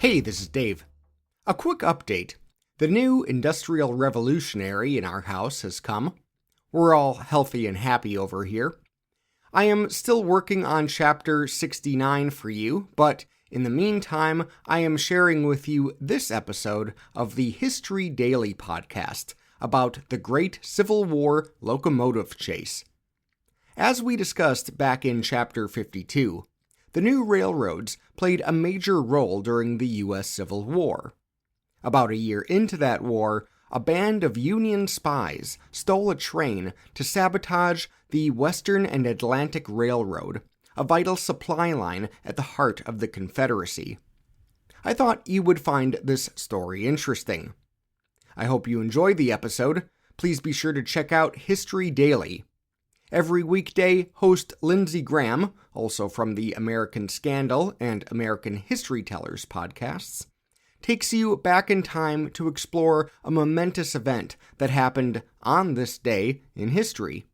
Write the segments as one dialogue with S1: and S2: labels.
S1: Hey, this is Dave. A quick update. The new industrial revolutionary in our house has come. We're all healthy and happy over here. I am still working on chapter 69 for you, but in the meantime, I am sharing with you this episode of the History Daily podcast about the Great Civil War Locomotive Chase. As we discussed back in chapter 52, the new railroads played a major role during the U.S. Civil War. About a year into that war, a band of Union spies stole a train to sabotage the Western and Atlantic Railroad, a vital supply line at the heart of the Confederacy. I thought you would find this story interesting. I hope you enjoyed the episode. Please be sure to check out History Daily. Every weekday, host Lindsey Graham, also from the American Scandal and American History Tellers podcasts, takes you back in time to explore a momentous event that happened on this day in history.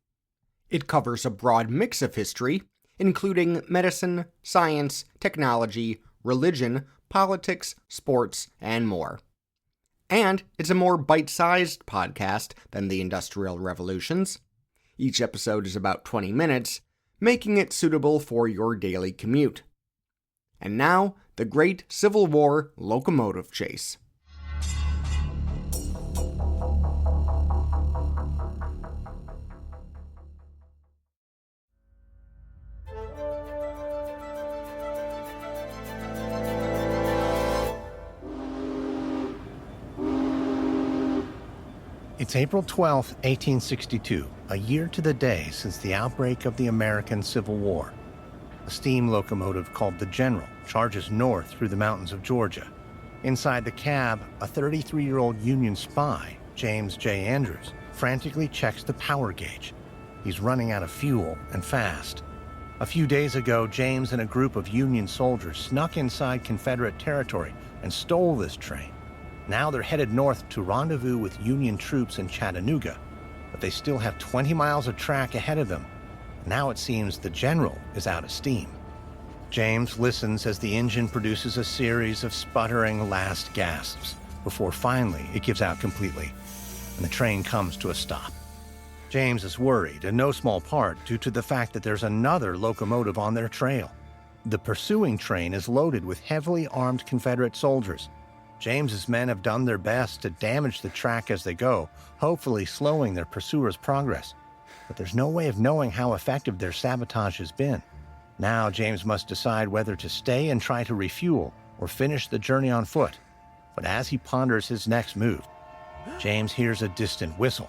S1: It covers a broad mix of history, including medicine, science, technology, religion, politics, sports, and more. And it's a more bite-sized podcast than the Industrial Revolutions. Each episode is about 20 minutes, making it suitable for your daily commute. And now, the Great Civil War Locomotive Chase.
S2: It's April 12, 1862, a year to the day since the outbreak of the American Civil War. A steam locomotive called the General charges north through the mountains of Georgia. Inside the cab, a 33-year-old Union spy, James J. Andrews, frantically checks the power gauge. He's running out of fuel, and fast. A few days ago, James and a group of Union soldiers snuck inside Confederate territory and stole this train. Now they're headed north to rendezvous with Union troops in Chattanooga, but they still have 20 miles of track ahead of them. Now it seems the General is out of steam. James listens as the engine produces a series of sputtering last gasps before finally it gives out completely, and the train comes to a stop. James is worried, in no small part due to the fact that there's another locomotive on their trail. The pursuing train is loaded with heavily armed Confederate soldiers. James's men have done their best to damage the track as they go, hopefully slowing their pursuers' progress. But there's no way of knowing how effective their sabotage has been. Now James must decide whether to stay and try to refuel or finish the journey on foot. But as he ponders his next move, James hears a distant whistle.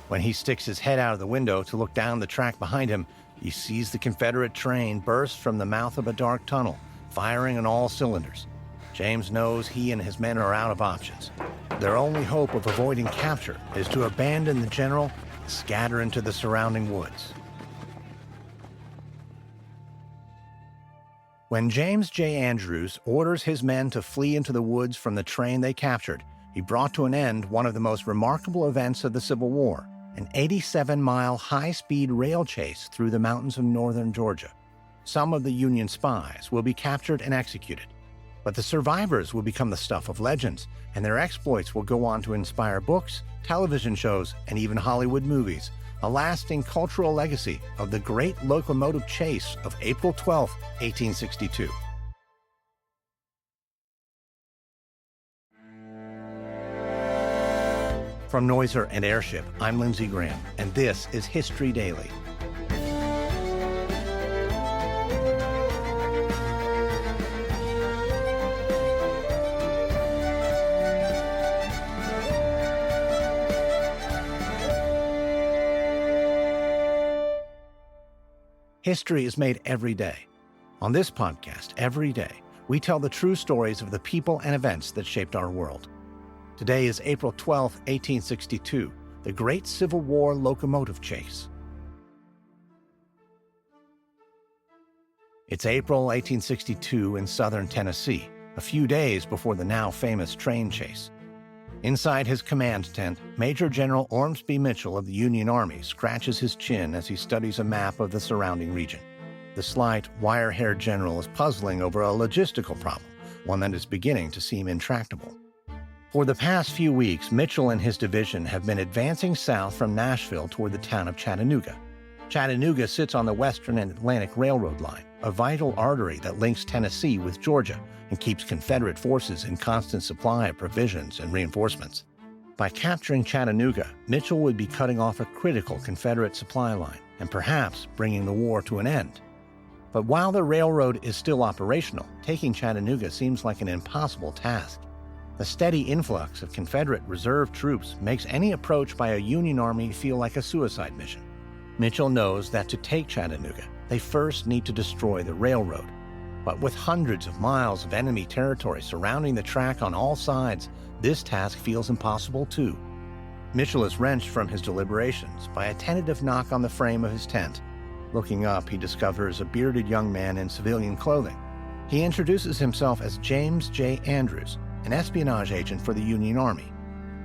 S2: When he sticks his head out of the window to look down the track behind him, he sees the Confederate train burst from the mouth of a dark tunnel, firing on all cylinders. James knows he and his men are out of options. Their only hope of avoiding capture is to abandon the General and scatter into the surrounding woods. When James J. Andrews orders his men to flee into the woods from the train they captured, he brought to an end one of the most remarkable events of the Civil War, an 87-mile high-speed rail chase through the mountains of northern Georgia. Some of the Union spies will be captured and executed. But the survivors will become the stuff of legends, and their exploits will go on to inspire books, television shows, and even Hollywood movies, a lasting cultural legacy of the Great Locomotive Chase of April 12, 1862. From Noiser and Airship, I'm Lindsey Graham, and this is History Daily. History is made every day. On this podcast, every day, we tell the true stories of the people and events that shaped our world. Today is April 12, 1862, the Great Civil War Locomotive Chase. It's April 1862 in southern Tennessee, a few days before the now famous train chase. Inside his command tent, Major General Ormsby Mitchell of the Union Army scratches his chin as he studies a map of the surrounding region. The slight, wire-haired general is puzzling over a logistical problem one that is beginning to seem intractable. For the past few weeks, Mitchell and his division have been advancing south from Nashville toward the town of Chattanooga. Chattanooga sits on the Western and Atlantic Railroad line, a vital artery that links Tennessee with Georgia and keeps Confederate forces in constant supply of provisions and reinforcements. By capturing Chattanooga, Mitchell would be cutting off a critical Confederate supply line and perhaps bringing the war to an end. But while the railroad is still operational, taking Chattanooga seems like an impossible task. The steady influx of Confederate reserve troops makes any approach by a Union army feel like a suicide mission. Mitchell knows that to take Chattanooga, they first need to destroy the railroad. But with hundreds of miles of enemy territory surrounding the track on all sides, this task feels impossible too. Mitchell is wrenched from his deliberations by a tentative knock on the frame of his tent. Looking up, he discovers a bearded young man in civilian clothing. He introduces himself as James J. Andrews, an espionage agent for the Union Army.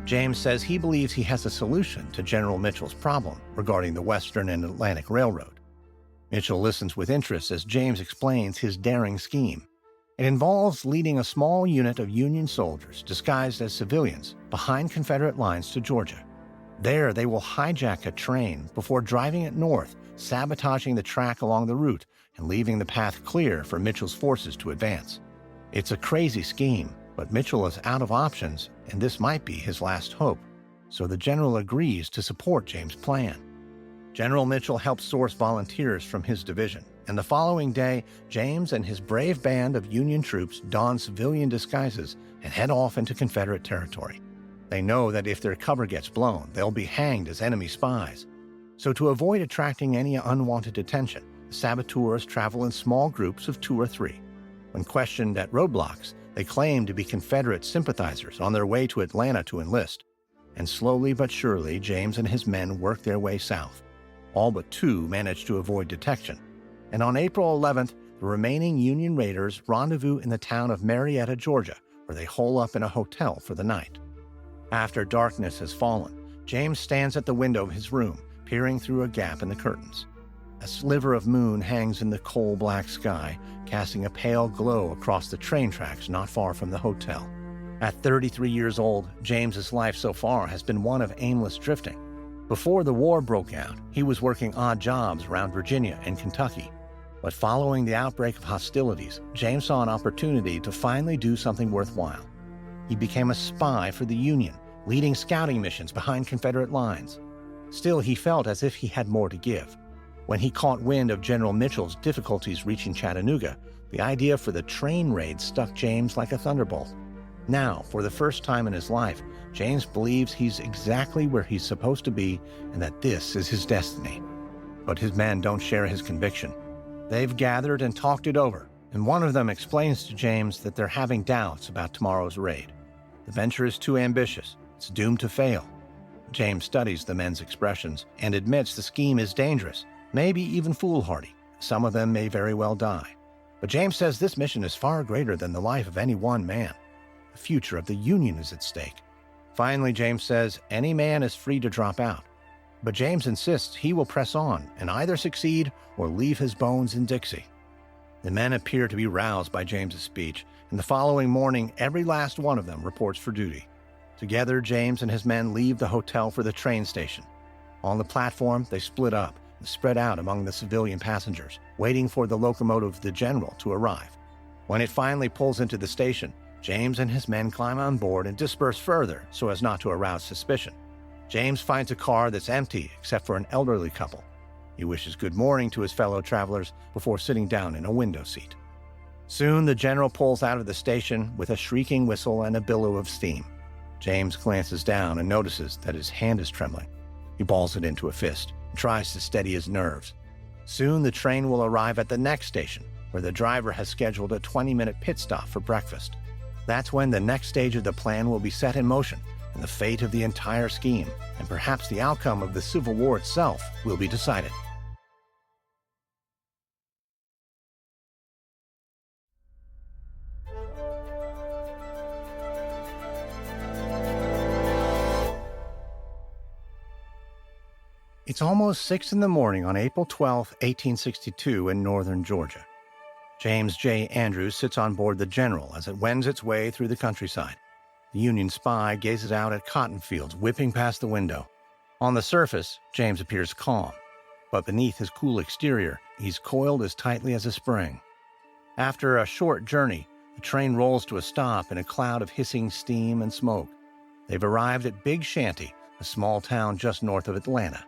S2: James says he believes he has a solution to General Mitchell's problem regarding the Western and Atlantic Railroad. Mitchell listens with interest as James explains his daring scheme. It involves leading a small unit of Union soldiers disguised as civilians behind Confederate lines to Georgia. There, they will hijack a train before driving it north, sabotaging the track along the route and leaving the path clear for Mitchell's forces to advance. It's a crazy scheme, but Mitchell is out of options, and this might be his last hope. So the general agrees to support James' plan. General Mitchell helps source volunteers from his division, and the following day, James and his brave band of Union troops don civilian disguises and head off into Confederate territory. They know that if their cover gets blown, they'll be hanged as enemy spies. So to avoid attracting any unwanted attention, the saboteurs travel in small groups of 2 or 3. When questioned at roadblocks, they claim to be Confederate sympathizers on their way to Atlanta to enlist. And slowly but surely, James and his men work their way south. All but 2 manage to avoid detection. And on April 11th, the remaining Union raiders rendezvous in the town of Marietta, Georgia, where they hole up in a hotel for the night. After darkness has fallen, James stands at the window of his room, peering through a gap in the curtains. A sliver of moon hangs in the coal-black sky, casting a pale glow across the train tracks not far from the hotel. At 33 years old, James's life so far has been one of aimless drifting. Before the war broke out, he was working odd jobs around Virginia and Kentucky. But following the outbreak of hostilities, James saw an opportunity to finally do something worthwhile. He became a spy for the Union, leading scouting missions behind Confederate lines. Still, he felt as if he had more to give. When he caught wind of General Mitchell's difficulties reaching Chattanooga, the idea for the train raid struck James like a thunderbolt. Now, for the first time in his life, James believes he's exactly where he's supposed to be and that this is his destiny. But his men don't share his conviction. They've gathered and talked it over, and one of them explains to James that they're having doubts about tomorrow's raid. The venture is too ambitious. It's doomed to fail. James studies the men's expressions and admits the scheme is dangerous, maybe even foolhardy. Some of them may very well die. But James says this mission is far greater than the life of any one man. The future of the Union is at stake. Finally, James says any man is free to drop out. But James insists he will press on and either succeed or leave his bones in Dixie. The men appear to be roused by James's speech, and the following morning, every last one of them reports for duty. Together, James and his men leave the hotel for the train station. On the platform, they split up and spread out among the civilian passengers, waiting for the locomotive, the General, to arrive. When it finally pulls into the station, James and his men climb on board and disperse further so as not to arouse suspicion. James finds a car that's empty except for an elderly couple. He wishes good morning to his fellow travelers before sitting down in a window seat. Soon, the General pulls out of the station with a shrieking whistle and a billow of steam. James glances down and notices that his hand is trembling. He balls it into a fist and tries to steady his nerves. Soon, the train will arrive at the next station, where the driver has scheduled a 20-minute pit stop for breakfast. That's when the next stage of the plan will be set in motion, and the fate of the entire scheme, and perhaps the outcome of the Civil War itself, will be decided. It's almost 6 in the morning on April 12, 1862 in northern Georgia. James J. Andrews sits on board the General as it wends its way through the countryside. The Union spy gazes out at cotton fields whipping past the window. On the surface, James appears calm, but beneath his cool exterior, he's coiled as tightly as a spring. After a short journey, the train rolls to a stop in a cloud of hissing steam and smoke. They've arrived at Big Shanty, a small town just north of Atlanta.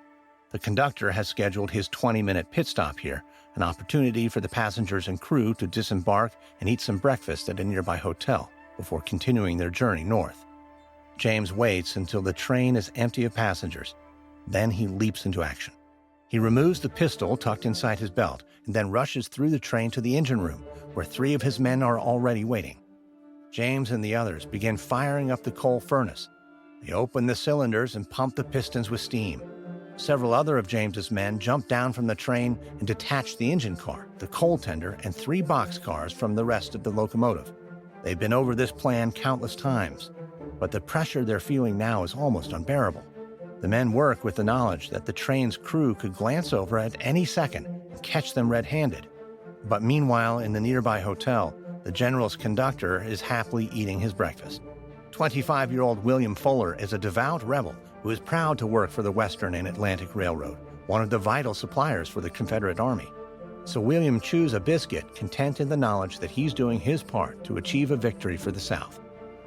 S2: The conductor has scheduled his 20-minute pit stop here, an opportunity for the passengers and crew to disembark and eat some breakfast at a nearby hotel before continuing their journey north. James waits until the train is empty of passengers. Then he leaps into action. He removes the pistol tucked inside his belt and then rushes through the train to the engine room, where 3 of his men are already waiting. James and the others begin firing up the coal furnace. They open the cylinders and pump the pistons with steam. Several other of James's men jump down from the train and detach the engine car, the coal tender, and 3 boxcars from the rest of the locomotive. They've been over this plan countless times, but the pressure they're feeling now is almost unbearable. The men work with the knowledge that the train's crew could glance over at any second and catch them red-handed. But meanwhile, in the nearby hotel, the General's conductor is happily eating his breakfast. 25-year-old William Fuller is a devout rebel who is proud to work for the Western and Atlantic Railroad, one of the vital suppliers for the Confederate Army. So William chews a biscuit, content in the knowledge that he's doing his part to achieve a victory for the South.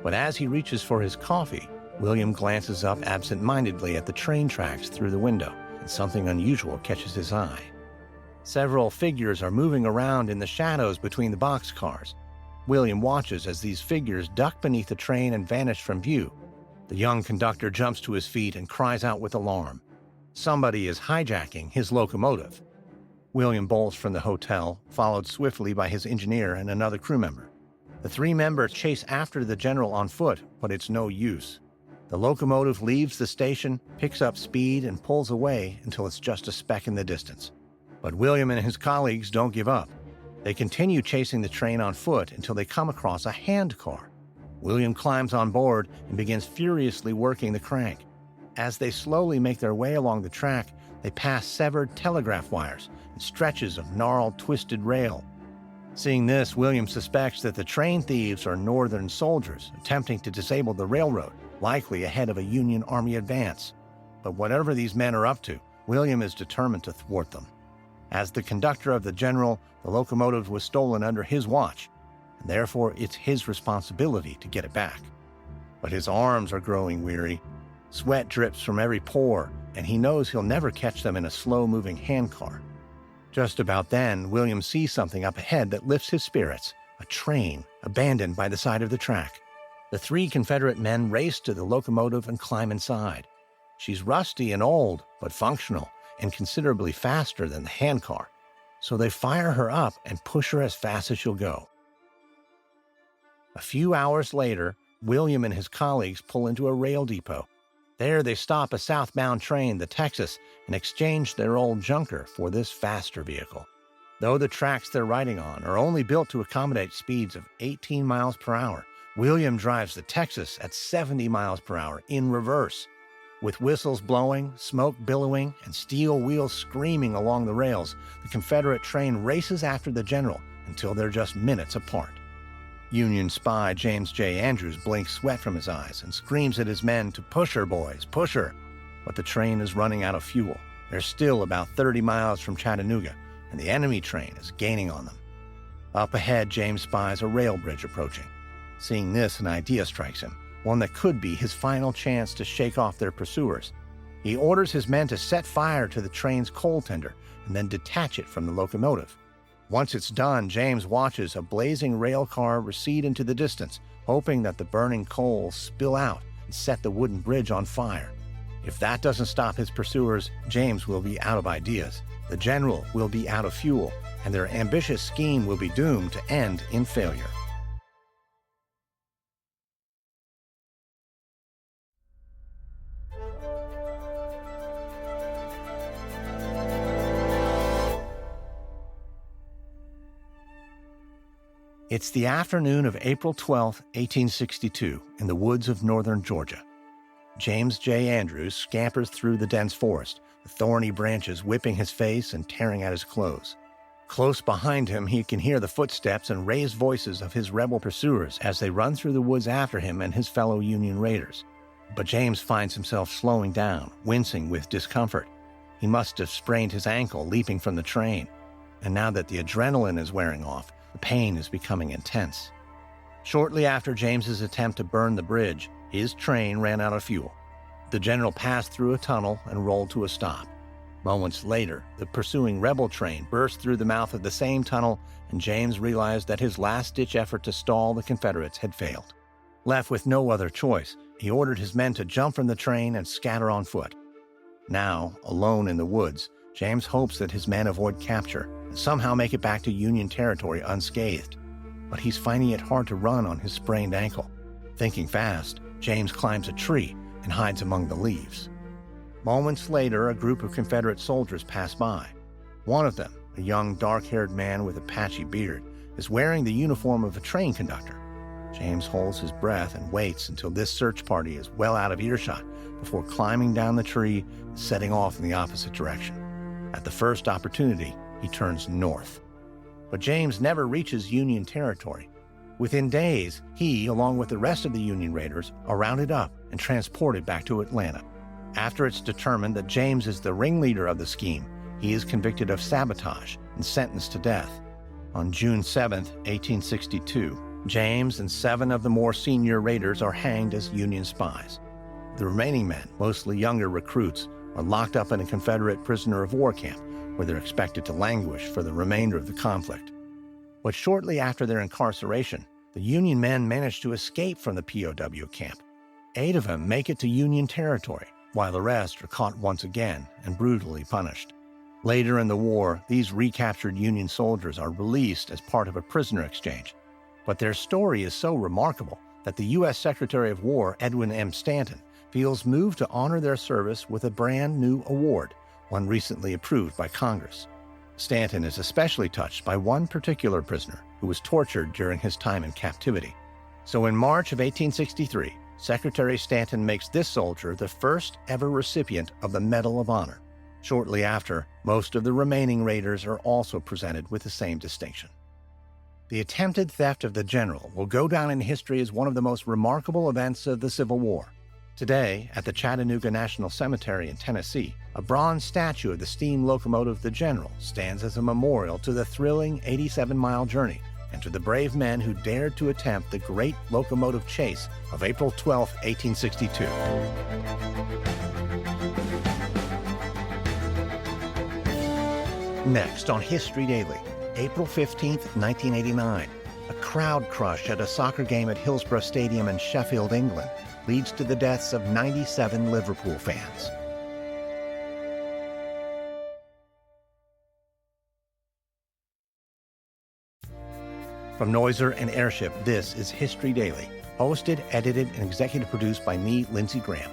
S2: But as he reaches for his coffee, William glances up absent-mindedly at the train tracks through the window, and something unusual catches his eye. Several figures are moving around in the shadows between the boxcars. William watches as these figures duck beneath the train and vanish from view. The young conductor jumps to his feet and cries out with alarm. Somebody is hijacking his locomotive. William bolts from the hotel, followed swiftly by his engineer and another crew member. The 3 members chase after the General on foot, but it's no use. The locomotive leaves the station, picks up speed, and pulls away until it's just a speck in the distance. But William and his colleagues don't give up. They continue chasing the train on foot until they come across a handcar. William climbs on board and begins furiously working the crank. As they slowly make their way along the track, they pass severed telegraph wires and stretches of gnarled, twisted rail. Seeing this, William suspects that the train thieves are Northern soldiers attempting to disable the railroad, likely ahead of a Union Army advance. But whatever these men are up to, William is determined to thwart them. As the conductor of the General, the locomotive was stolen under his watch, and therefore it's his responsibility to get it back. But his arms are growing weary. Sweat drips from every pore, and he knows he'll never catch them in a slow-moving handcar. Just about then, William sees something up ahead that lifts his spirits, a train abandoned by the side of the track. The 3 Confederate men race to the locomotive and climb inside. She's rusty and old, but functional, and considerably faster than the handcar. So they fire her up and push her as fast as she'll go. A few hours later, William and his colleagues pull into a rail depot. There they stop a southbound train, the Texas, and exchange their old junker for this faster vehicle. Though the tracks they're riding on are only built to accommodate speeds of 18 miles per hour, William drives the Texas at 70 miles per hour in reverse. With whistles blowing, smoke billowing, and steel wheels screaming along the rails, the Confederate train races after the General until they're just minutes apart. Union spy James J. Andrews blinks sweat from his eyes and screams at his men to push her, boys, push her. But the train is running out of fuel. They're still about 30 miles from Chattanooga, and the enemy train is gaining on them. Up ahead, James spies a rail bridge approaching. Seeing this, an idea strikes him, one that could be his final chance to shake off their pursuers. He orders his men to set fire to the train's coal tender and then detach it from the locomotive. Once it's done, James watches a blazing rail car recede into the distance, hoping that the burning coals spill out and set the wooden bridge on fire. If that doesn't stop his pursuers, James will be out of ideas. The General will be out of fuel, and their ambitious scheme will be doomed to end in failure. It's the afternoon of April 12, 1862, in the woods of northern Georgia. James J. Andrews scampers through the dense forest, the thorny branches whipping his face and tearing at his clothes. Close behind him, he can hear the footsteps and raised voices of his rebel pursuers as they run through the woods after him and his fellow Union raiders. But James finds himself slowing down, wincing with discomfort. He must have sprained his ankle leaping from the train. And now that the adrenaline is wearing off, the pain is becoming intense. Shortly after James's attempt to burn the bridge, his train ran out of fuel. The general passed through a tunnel and rolled to a stop. Moments later, the pursuing rebel train burst through the mouth of the same tunnel, and James realized that his last-ditch effort to stall the Confederates had failed. Left with no other choice, he ordered his men to jump from the train and scatter on foot. Now, alone in the woods, James hopes that his men avoid capture and somehow make it back to Union territory unscathed. But he's finding it hard to run on his sprained ankle. Thinking fast, James climbs a tree and hides among the leaves. Moments later, a group of Confederate soldiers pass by. One of them, a young, dark-haired man with a patchy beard, is wearing the uniform of a train conductor. James holds his breath and waits until this search party is well out of earshot before climbing down the tree and setting off in the opposite direction. At the first opportunity, he turns north. But James never reaches Union territory. Within days, he, along with the rest of the Union raiders, are rounded up and transported back to Atlanta. After it's determined that James is the ringleader of the scheme, he is convicted of sabotage and sentenced to death. On June 7, 1862, James and 7 of the more senior raiders are hanged as Union spies. The remaining men, mostly younger recruits, are locked up in a Confederate prisoner of war camp, where they're expected to languish for the remainder of the conflict. But shortly after their incarceration, the Union men manage to escape from the POW camp. 8 of them make it to Union territory, while the rest are caught once again and brutally punished. Later in the war, these recaptured Union soldiers are released as part of a prisoner exchange. But their story is so remarkable that the U.S. Secretary of War, Edwin M. Stanton, feels moved to honor their service with a brand new award, one recently approved by Congress. Stanton is especially touched by one particular prisoner who was tortured during his time in captivity. So in March of 1863, Secretary Stanton makes this soldier the first ever recipient of the Medal of Honor. Shortly after, most of the remaining raiders are also presented with the same distinction. The attempted theft of the general will go down in history as one of the most remarkable events of the Civil War. Today, at the Chattanooga National Cemetery in Tennessee, a bronze statue of the steam locomotive The General stands as a memorial to the thrilling 87-mile journey and to the brave men who dared to attempt the great locomotive chase of April 12, 1862. Next on History Daily, April 15, 1989, a crowd crush at a soccer game at Hillsborough Stadium in Sheffield, England, leads to the deaths of 97 Liverpool fans. From Noiser and Airship, this is History Daily, hosted, edited, and executive produced by me, Lindsey Graham.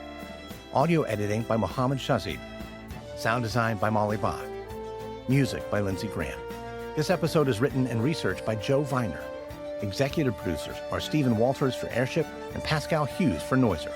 S2: Audio editing by Mohammed Shazid. Sound design by Molly Bach. Music by Lindsey Graham. This episode is written and researched by Joe Viner. Executive producers are Stephen Walters for Airship and Pascal Hughes for Noiser.